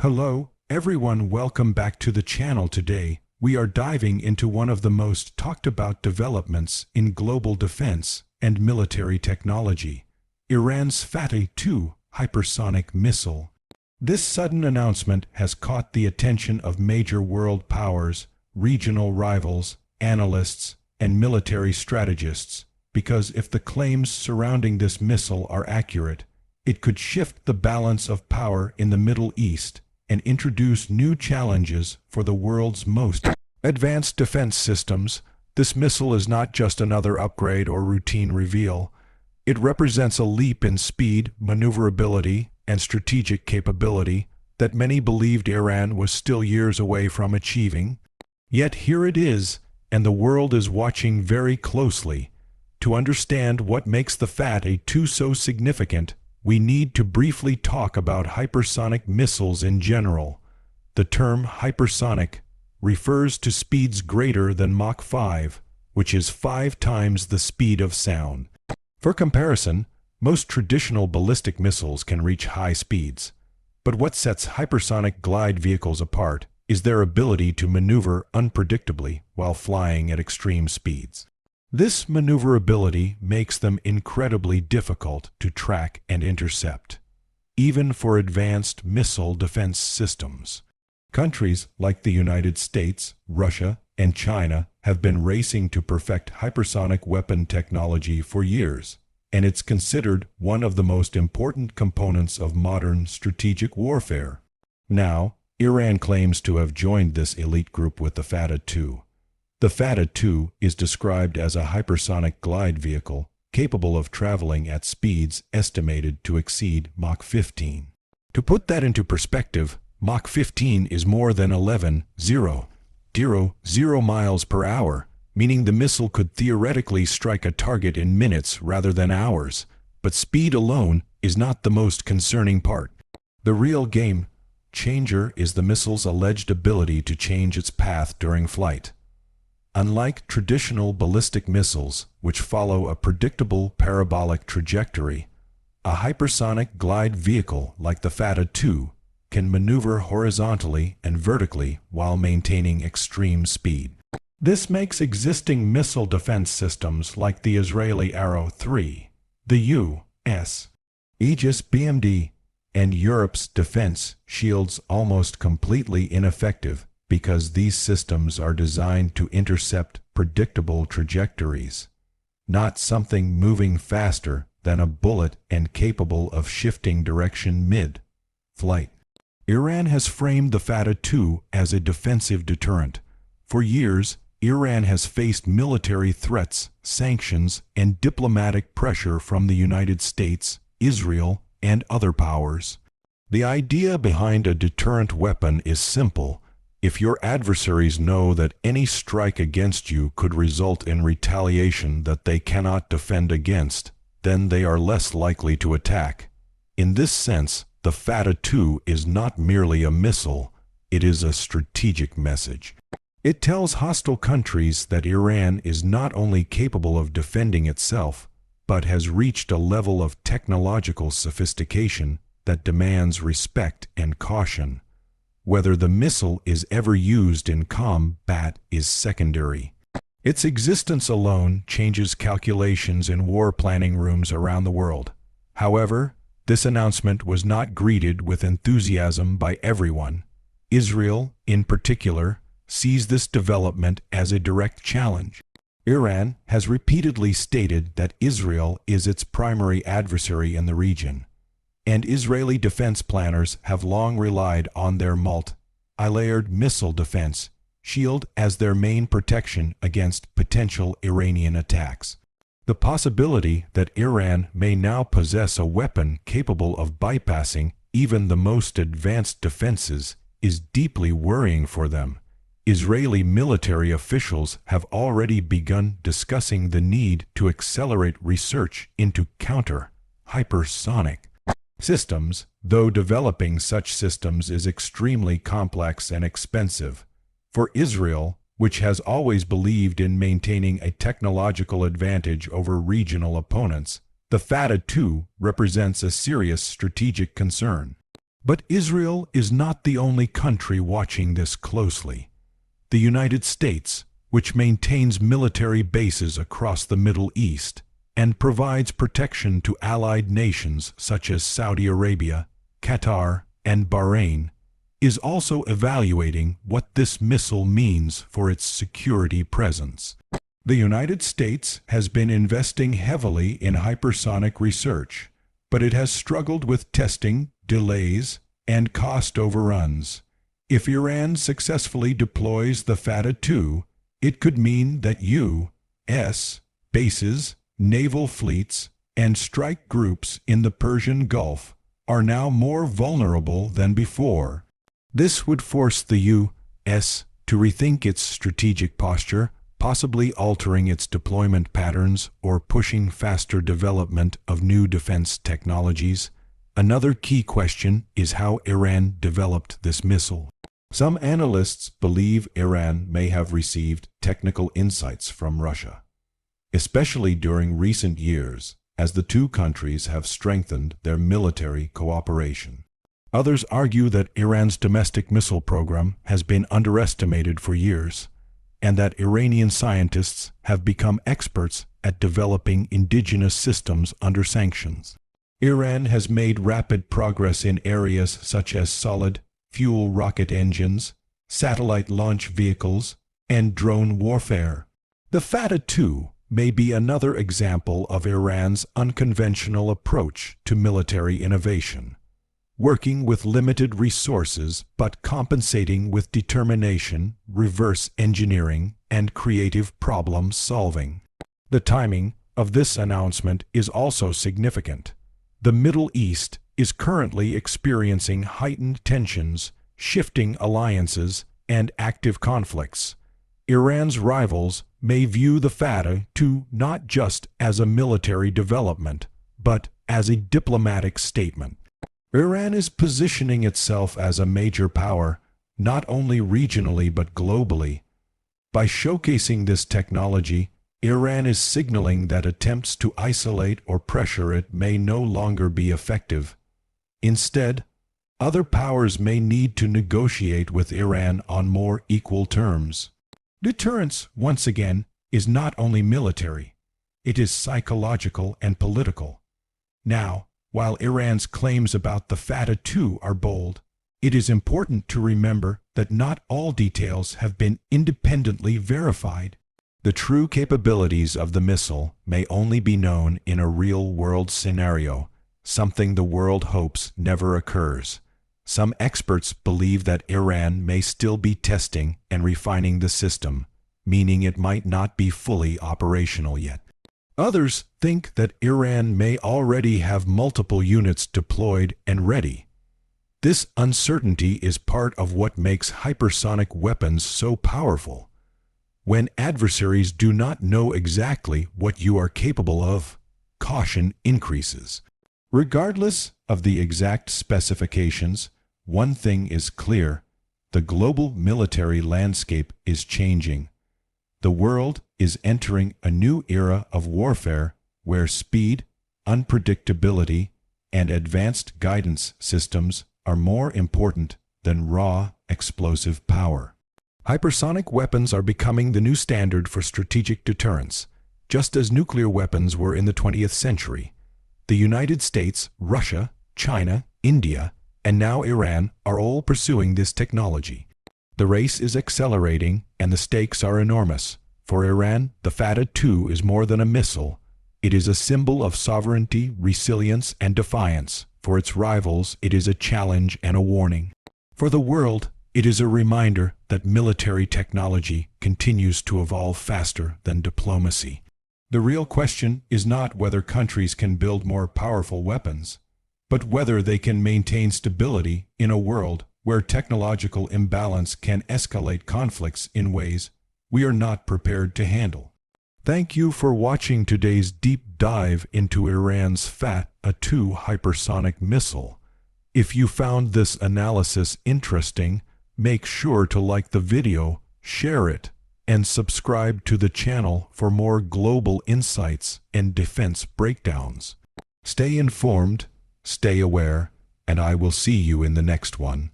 Hello, everyone. Welcome back to the channel. Today, we are diving into one of the most talked about developments in global defense and military technology, Iran's Fattah-2 hypersonic missile. This sudden announcement has caught the attention of major world powers, regional rivals, analysts, and military strategists, because if the claims surrounding this missile are accurate, it could shift the balance of power in the Middle East and introduce new challenges for the world's most advanced defense systems. This missile is not just another upgrade or routine reveal. It represents a leap in speed, maneuverability, and strategic capability that many believed Iran was still years away from achieving. Yet here it is, and the world is watching very closely. To understand what makes the Fattah-2 so significant, we need to briefly talk about hypersonic missiles in general. The term hypersonic refers to speeds greater than Mach 5, which is 5 times the speed of sound. For comparison, most traditional ballistic missiles can reach high speeds. But what sets hypersonic glide vehicles apart is their ability to maneuver unpredictably while flying at extreme speeds. This maneuverability makes them incredibly difficult to track and intercept, even for advanced missile defense systems. Countries like the United States, Russia, and China have been racing to perfect hypersonic weapon technology for years, and it's considered one of the most important components of modern strategic warfare. Now, Iran claims to have joined this elite group with the Fattah-2. The Fattah-2 is described as a hypersonic glide vehicle capable of traveling at speeds estimated to exceed Mach 15. To put that into perspective, Mach 15 is more than 11,000 miles per hour, meaning the missile could theoretically strike a target in minutes rather than hours. But speed alone is not the most concerning part. The real game changer is the missile's alleged ability to change its path during flight. Unlike traditional ballistic missiles, which follow a predictable parabolic trajectory, a hypersonic glide vehicle like the Fattah-2 can maneuver horizontally and vertically while maintaining extreme speed. This makes existing missile defense systems like the Israeli Arrow 3, the U.S. Aegis BMD, and Europe's defense shields almost completely ineffective, because these systems are designed to intercept predictable trajectories, not something moving faster than a bullet and capable of shifting direction mid-flight. Iran has framed the Fattah-2 as a defensive deterrent. For years, Iran has faced military threats, sanctions, and diplomatic pressure from the United States, Israel, and other powers. The idea behind a deterrent weapon is simple. If your adversaries know that any strike against you could result in retaliation that they cannot defend against, then they are less likely to attack. In this sense, the Fattah-2 is not merely a missile, it is a strategic message. It tells hostile countries that Iran is not only capable of defending itself, but has reached a level of technological sophistication that demands respect and caution. Whether the missile is ever used in combat is secondary. Its existence alone changes calculations in war planning rooms around the world. However, this announcement was not greeted with enthusiasm by everyone. Israel, in particular, sees this development as a direct challenge. Iran has repeatedly stated that Israel is its primary adversary in the region, and Israeli defense planners have long relied on their multi-layered missile defense shield as their main protection against potential Iranian attacks. The possibility that Iran may now possess a weapon capable of bypassing even the most advanced defenses is deeply worrying for them. Israeli military officials have already begun discussing the need to accelerate research into counter-hypersonic systems, though developing such systems is extremely complex and expensive. For Israel, which has always believed in maintaining a technological advantage over regional opponents, the Fattah-2 represents a serious strategic concern. But Israel is not the only country watching this closely. The United States, which maintains military bases across the Middle East and provides protection to allied nations such as Saudi Arabia, Qatar, and Bahrain, is also evaluating what this missile means for its security presence. The United States has been investing heavily in hypersonic research, but it has struggled with testing, delays, and cost overruns. If Iran successfully deploys the Fattah-2, it could mean that U.S. bases, naval fleets, and strike groups in the Persian Gulf are now more vulnerable than before. This would force the U.S. to rethink its strategic posture, possibly altering its deployment patterns or pushing faster development of new defense technologies. Another key question is how Iran developed this missile. Some analysts believe Iran may have received technical insights from Russia, especially during recent years, as the two countries have strengthened their military cooperation. Others argue that Iran's domestic missile program has been underestimated for years, and that Iranian scientists have become experts at developing indigenous systems under sanctions. Iran has made rapid progress in areas such as solid-fuel rocket engines, satellite launch vehicles, and drone warfare. The Fattah-2 may be another example of Iran's unconventional approach to military innovation, working with limited resources but compensating with determination, reverse engineering, and creative problem solving. The timing of this announcement is also significant. The Middle East is currently experiencing heightened tensions, shifting alliances, and active conflicts. Iran's rivals may view the Fattah-2 not just as a military development, but as a diplomatic statement. Iran is positioning itself as a major power, not only regionally but globally. By showcasing this technology, Iran is signaling that attempts to isolate or pressure it may no longer be effective. Instead, other powers may need to negotiate with Iran on more equal terms. Deterrence, once again, is not only military. It is psychological and political. Now, while Iran's claims about the Fattah-2 are bold, it is important to remember that not all details have been independently verified. The true capabilities of the missile may only be known in a real-world scenario, something the world hopes never occurs. Some experts believe that Iran may still be testing and refining the system, meaning it might not be fully operational yet. Others think that Iran may already have multiple units deployed and ready. This uncertainty is part of what makes hypersonic weapons so powerful. When adversaries do not know exactly what you are capable of, caution increases. Regardless of the exact specifications, one thing is clear: the global military landscape is changing. The world is entering a new era of warfare where speed, unpredictability, and advanced guidance systems are more important than raw, explosive power. Hypersonic weapons are becoming the new standard for strategic deterrence, just as nuclear weapons were in the 20th century. The United States, Russia, China, India, and now Iran are all pursuing this technology. The race is accelerating, and the stakes are enormous. For Iran, the Fattah-2 is more than a missile. It is a symbol of sovereignty, resilience, and defiance. For its rivals, it is a challenge and a warning. For the world, it is a reminder that military technology continues to evolve faster than diplomacy. The real question is not whether countries can build more powerful weapons, but whether they can maintain stability in a world where technological imbalance can escalate conflicts in ways we are not prepared to handle. Thank you for watching today's deep dive into Iran's Fattah-2 hypersonic missile. If you found this analysis interesting, make sure to like the video, share it, and subscribe to the channel for more global insights and defense breakdowns. Stay informed, stay aware, and I will see you in the next one.